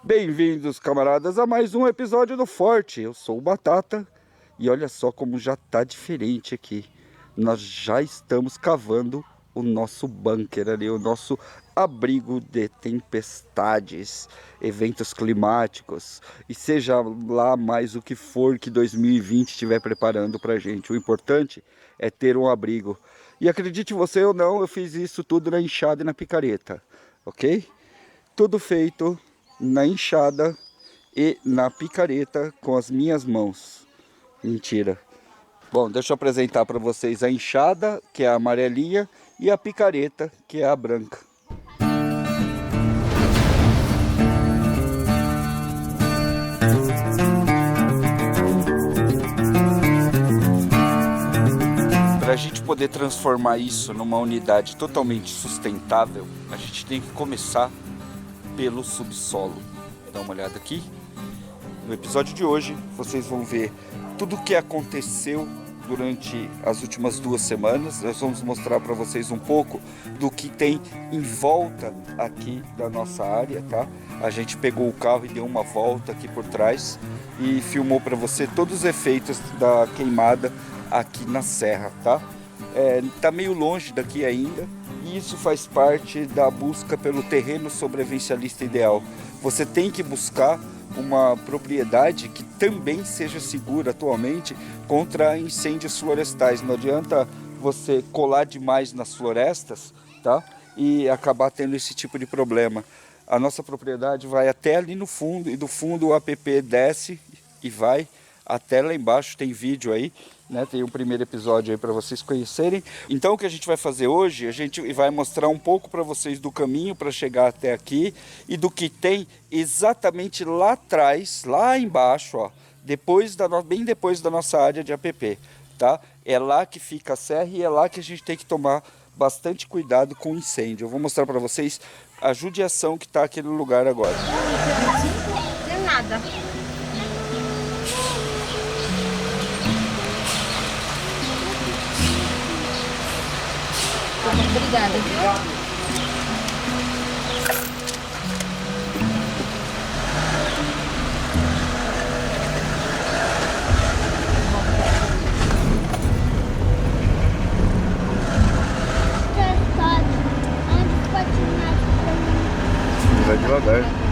Bem-vindos, camaradas, a mais um episódio do Forte. Eu sou o Batata e olha só como já tá diferente aqui. Nós já estamos cavando o nosso bunker ali, o nosso abrigo de tempestades, eventos climáticos e seja lá mais o que for que 2020 estiver preparando pra gente. O importante é ter um abrigo. E acredite você ou não, eu fiz isso tudo na enxada e na picareta, ok? Tudo feito na enxada e na picareta com as minhas mãos. Mentira. Bom, deixa eu apresentar para vocês a enxada, que é a amarelinha, e a picareta, que é a branca. Para a gente poder transformar isso numa unidade totalmente sustentável, a gente tem que começar pelo subsolo. Dá uma olhada aqui. No episódio de hoje, vocês vão ver tudo o que aconteceu durante as últimas 2 semanas. Nós vamos mostrar para vocês um pouco do que tem em volta aqui da nossa área, tá? A gente pegou o carro e deu uma volta aqui por trás e filmou para você todos os efeitos da queimada aqui na serra, tá? Tá meio longe daqui ainda e isso faz parte da busca pelo terreno sobrevivencialista ideal. Você tem que buscar uma propriedade que também seja segura atualmente contra incêndios florestais. Não adianta você colar demais nas florestas, tá? E acabar tendo esse tipo de problema. A nossa propriedade vai até ali no fundo e do fundo o app desce e vai até lá embaixo. Tem vídeo aí, né? Tem um primeiro episódio aí para vocês conhecerem. Então o que a gente vai fazer hoje, a gente vai mostrar um pouco para vocês do caminho para chegar até aqui e do que tem exatamente lá atrás, lá embaixo, ó, bem depois da nossa área de app, tá? É lá que fica a serra e é lá que a gente tem que tomar bastante cuidado com o incêndio. Eu vou mostrar para vocês a judiação que está aquele lugar agora. Não é nada. Obrigada, viu? Vai devagar.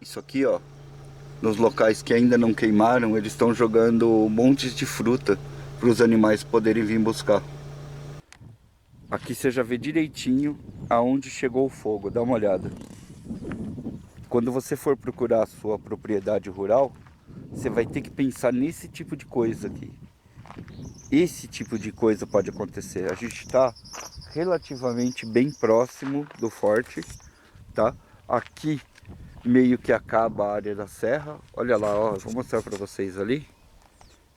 Isso aqui, ó, nos locais que ainda não queimaram, eles estão jogando montes de fruta para os animais poderem vir buscar. Aqui você já vê direitinho aonde chegou o fogo, dá uma olhada. Quando você for procurar a sua propriedade rural, você vai ter que pensar nesse tipo de coisa aqui. Esse tipo de coisa pode acontecer. A gente está relativamente bem próximo do forte, tá? Aqui meio que acaba a área da serra. Olha lá, ó, eu vou mostrar para vocês ali.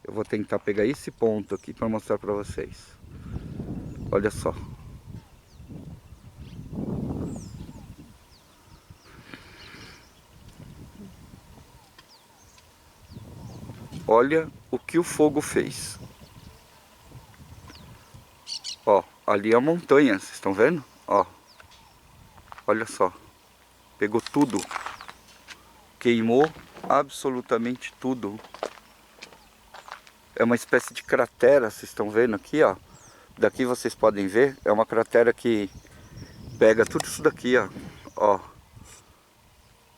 Eu vou tentar pegar esse ponto aqui para mostrar para vocês. Olha só. Olha o que o fogo fez. Ó, ali é a montanha, vocês estão vendo? Ó, olha só. Pegou tudo. Queimou absolutamente tudo. É uma espécie de cratera, vocês estão vendo aqui, ó. Daqui vocês podem ver, é uma cratera que pega tudo isso daqui, ó. Ó.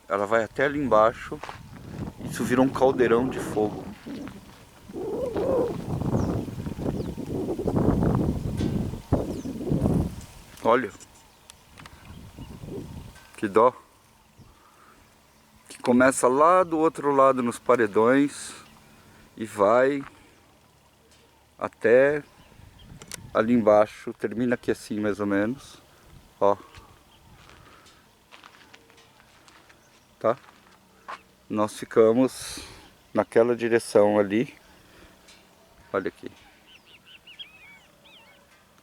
Ela vai até ali embaixo. Isso virou um caldeirão de fogo. Olha. Que dó. Que começa lá do outro lado nos paredões e vai até ali embaixo, termina aqui assim mais ou menos, ó, tá? Nós ficamos naquela direção ali, olha aqui,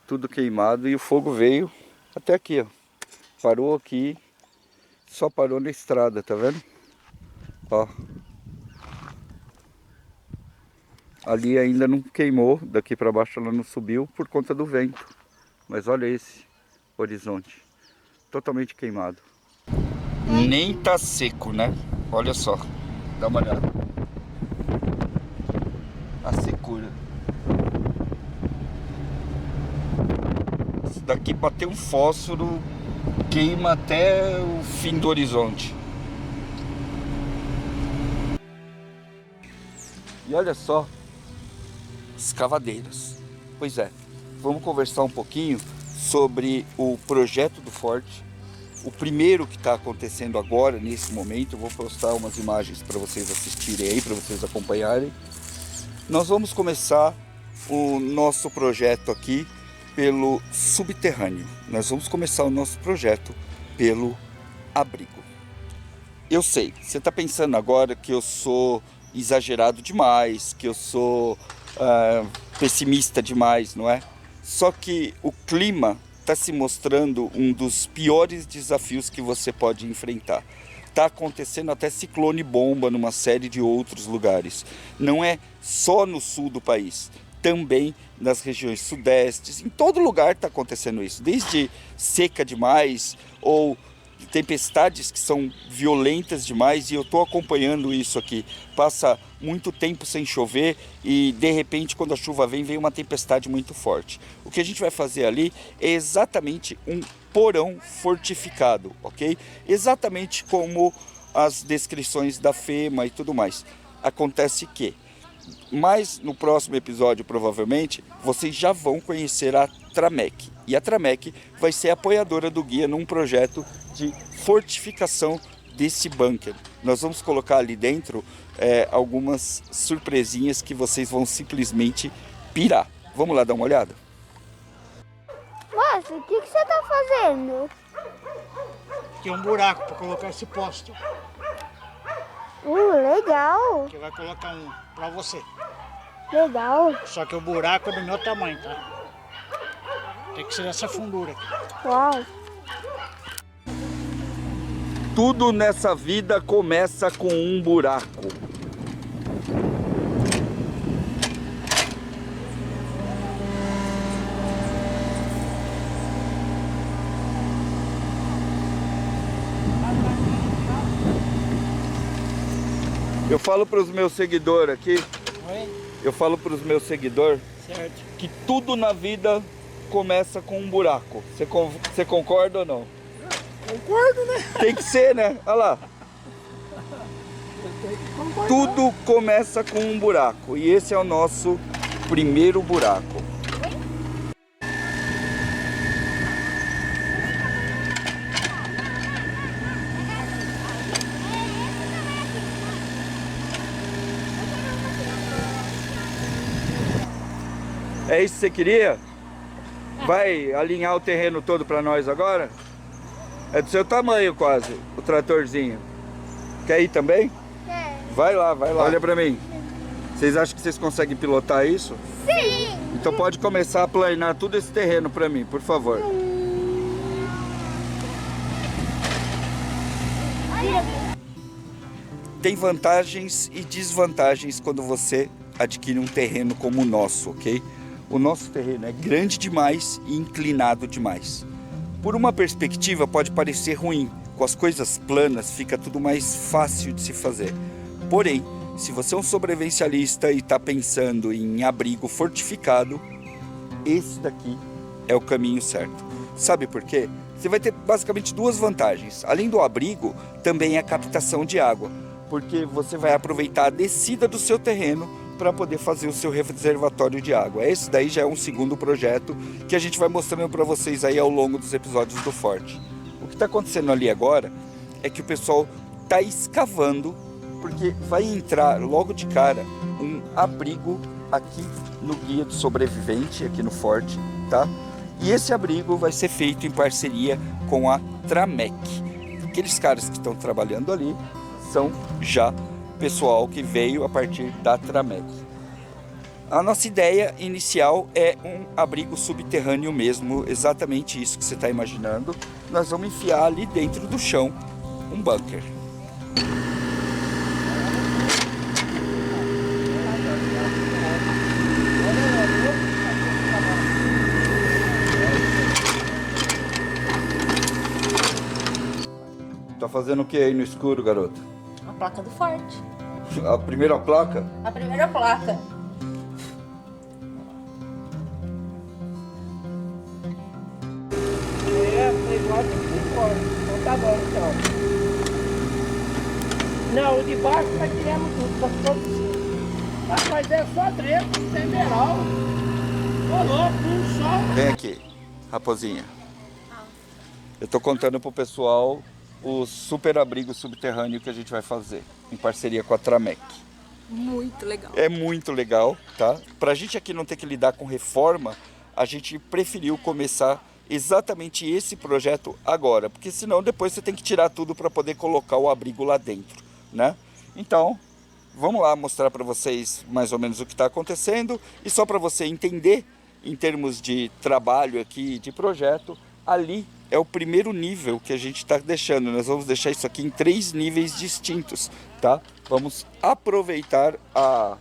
tudo queimado e o fogo veio até aqui, ó, parou aqui, só parou na estrada, tá vendo? Ó. Ali ainda não queimou, daqui para baixo ela não subiu por conta do vento. Mas olha esse horizonte, totalmente queimado. Nem tá seco, né? Olha só, dá uma olhada. A secura. Isso daqui para ter um fósforo queima até o fim do horizonte. E olha só, escavadeiras. Pois é, vamos conversar um pouquinho sobre o projeto do forte. O primeiro que está acontecendo agora, nesse momento. Eu vou postar umas imagens para vocês assistirem aí, para vocês acompanharem. Nós vamos começar o nosso projeto aqui pelo subterrâneo. Nós vamos começar o nosso projeto pelo abrigo. Eu sei, você está pensando agora que eu sou exagerado demais, que eu sou pessimista demais, não é? Só que o clima está se mostrando um dos piores desafios que você pode enfrentar. Está acontecendo até ciclone bomba numa série de outros lugares. Não é só no sul do país, também nas regiões sudestes. Em todo lugar está acontecendo isso, desde seca demais ou tempestades que são violentas demais, e eu estou acompanhando isso aqui. Passa muito tempo sem chover e de repente, quando a chuva vem uma tempestade muito forte. O que a gente vai fazer ali é exatamente um porão fortificado, ok? Exatamente como as descrições da FEMA e tudo mais. Acontece que, mas no próximo episódio, provavelmente, vocês já vão conhecer a Tramec. E a Tramec vai ser apoiadora do guia num projeto de fortificação desse bunker. Nós vamos colocar ali dentro algumas surpresinhas que vocês vão simplesmente pirar. Vamos lá dar uma olhada? Nossa, o que você tá fazendo? Tem um buraco para colocar esse poste. Legal. Que vai colocar um para você. Legal. Só que o buraco é do meu tamanho, tá? Tem que ser essa fundura aqui. Uau. Tudo nessa vida começa com um buraco. Eu falo para os meus seguidores aqui, Certo. que tudo na vida começa com um buraco. Você concorda ou não? Concordo, né? Tem que ser, né? Olha lá. Tudo começa com um buraco. E esse é o nosso primeiro buraco. É isso que você queria? Vai alinhar o terreno todo para nós agora? É do seu tamanho quase, o tratorzinho. Quer ir também? É. Vai lá, vai lá. Olha pra mim. Vocês acham que vocês conseguem pilotar isso? Sim. Então pode começar a planear todo esse terreno pra mim, por favor. Tem vantagens e desvantagens quando você adquire um terreno como o nosso, ok? O nosso terreno é grande demais e inclinado demais. Por uma perspectiva pode parecer ruim, com as coisas planas fica tudo mais fácil de se fazer. Porém, se você é um sobrevivencialista e está pensando em abrigo fortificado, esse daqui é o caminho certo. Sabe por quê? Você vai ter basicamente duas vantagens. Além do abrigo, também a captação de água, porque você vai aproveitar a descida do seu terreno para poder fazer o seu reservatório de água. Esse daí já é um segundo projeto que a gente vai mostrando para vocês aí ao longo dos episódios do Forte. O que está acontecendo ali agora é que o pessoal está escavando, porque vai entrar logo de cara um abrigo aqui no Guia do Sobrevivente, aqui no Forte, tá? E esse abrigo vai ser feito em parceria com a Tramec. Aqueles caras que estão trabalhando ali são já pessoal que veio a partir da Tramec. A nossa ideia inicial é um abrigo subterrâneo mesmo, exatamente isso que você está imaginando. Nós vamos enfiar ali dentro do chão um bunker. Tá fazendo o que aí no escuro, garota? A placa do Forte. A primeira placa? A primeira placa. Foi igual de fora. Então tá bom, então. Não, o de baixo nós tiramos tudo, só ficou de cima. Mas é só treco, temeral. Colou tudo só. Vem aqui, raposinha. Eu tô contando pro pessoal o super abrigo subterrâneo que a gente vai fazer, em parceria com a Tramec. Muito legal. É muito legal, tá? Pra gente aqui não ter que lidar com reforma, a gente preferiu começar exatamente esse projeto agora, porque senão depois você tem que tirar tudo para poder colocar o abrigo lá dentro, né? Então, vamos lá mostrar para vocês mais ou menos o que está acontecendo, e só para você entender, em termos de trabalho aqui, de projeto, ali é o primeiro nível que a gente está deixando. Nós vamos deixar isso aqui em 3 níveis distintos, tá? Vamos aproveitar a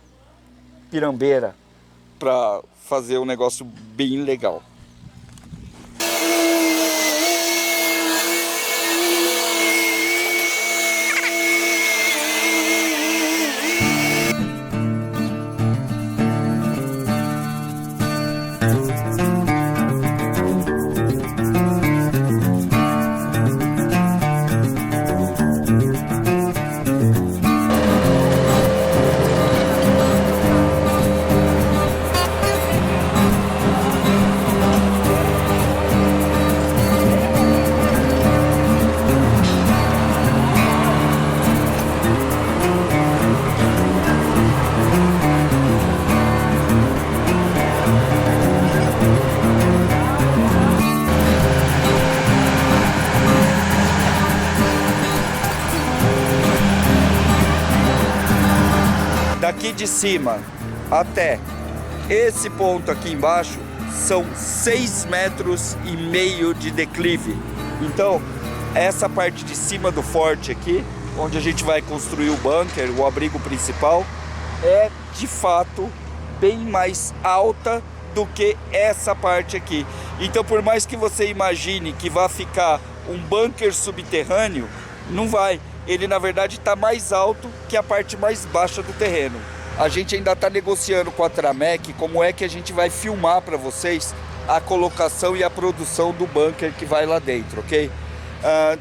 pirambeira para fazer um negócio bem legal. Daqui de cima até esse ponto aqui embaixo são 6,5 metros de declive. Então, essa parte de cima do forte aqui, onde a gente vai construir o bunker, o abrigo principal, é de fato bem mais alta do que essa parte aqui. Então, por mais que você imagine que vai ficar um bunker subterrâneo, não vai. Ele na verdade está mais alto que a parte mais baixa do terreno. A gente ainda está negociando com a Tramec como é que a gente vai filmar para vocês a colocação e a produção do bunker que vai lá dentro, ok?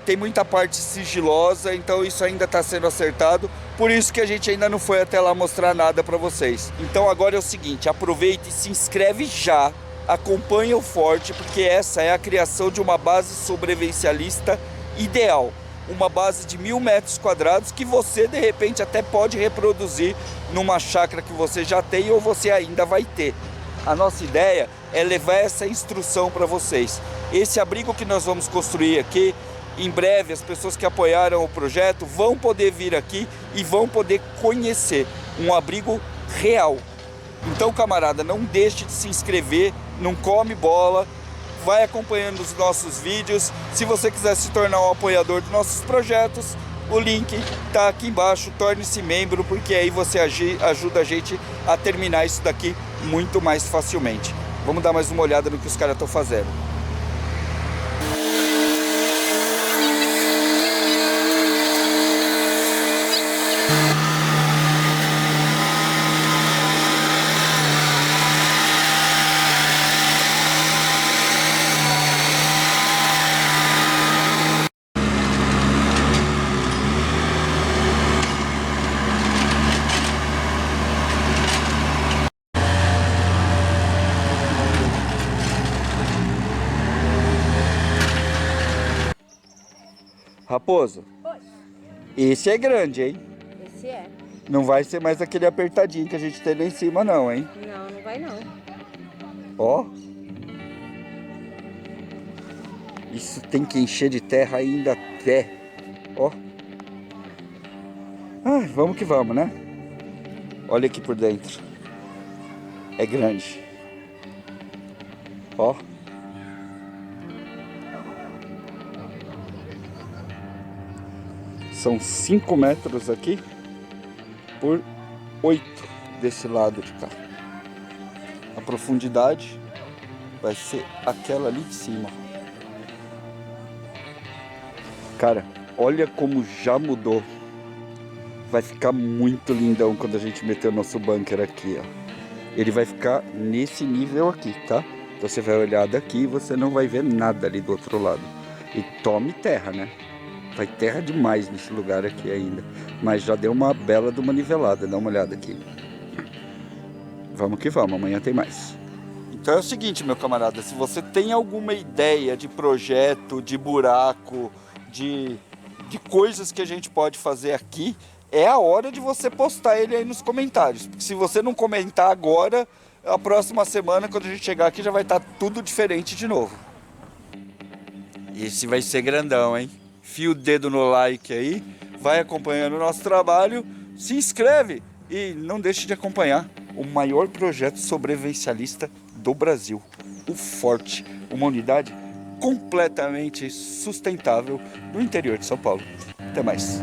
Tem muita parte sigilosa, então isso ainda está sendo acertado, por isso que a gente ainda não foi até lá mostrar nada para vocês. Então agora é o seguinte, aproveita e se inscreve já, acompanha o Forte, porque essa é a criação de uma base sobrevivencialista ideal. Uma base de 1.000 metros quadrados que você de repente até pode reproduzir numa chácara que você já tem ou você ainda vai ter. A nossa ideia é levar essa instrução para vocês. Esse abrigo que nós vamos construir aqui em breve as pessoas que apoiaram o projeto vão poder vir aqui e vão poder conhecer um abrigo real. Então, camarada, não deixe de se inscrever, não come bola, vai acompanhando os nossos vídeos. Se você quiser se tornar um apoiador dos nossos projetos, o link está aqui embaixo, torne-se membro, porque aí você ajuda a gente a terminar isso daqui muito mais facilmente. Vamos dar mais uma olhada no que os caras estão fazendo. Raposo, esse é grande, hein? Esse é. Não vai ser mais aquele apertadinho que a gente tem lá em cima, não, hein? Não, não vai não. Ó. Isso tem que encher de terra ainda até. Ó. Ai, vamos que vamos, né? Olha aqui por dentro. É grande. Ó. São 5 metros aqui por 8 desse lado de cá. A profundidade vai ser aquela ali de cima. Cara, olha como já mudou. Vai ficar muito lindão quando a gente meter o nosso bunker aqui, ó. Ele vai ficar nesse nível aqui, tá? Então você vai olhar daqui e você não vai ver nada ali do outro lado. E tome terra, né? Vai terra demais nesse lugar aqui ainda. Mas já deu uma bela de uma nivelada. Dá uma olhada aqui. Vamos que vamos, amanhã tem mais. Então é o seguinte, meu camarada. Se você tem alguma ideia de projeto, de buraco, de coisas que a gente pode fazer aqui, é a hora de você postar ele aí nos comentários. Porque se você não comentar agora, a próxima semana, quando a gente chegar aqui, já vai estar tudo diferente de novo. Esse vai ser grandão, hein? Fia o dedo no like aí, vai acompanhando o nosso trabalho, se inscreve e não deixe de acompanhar o maior projeto sobrevivencialista do Brasil, o Forte, uma unidade completamente sustentável no interior de São Paulo. Até mais.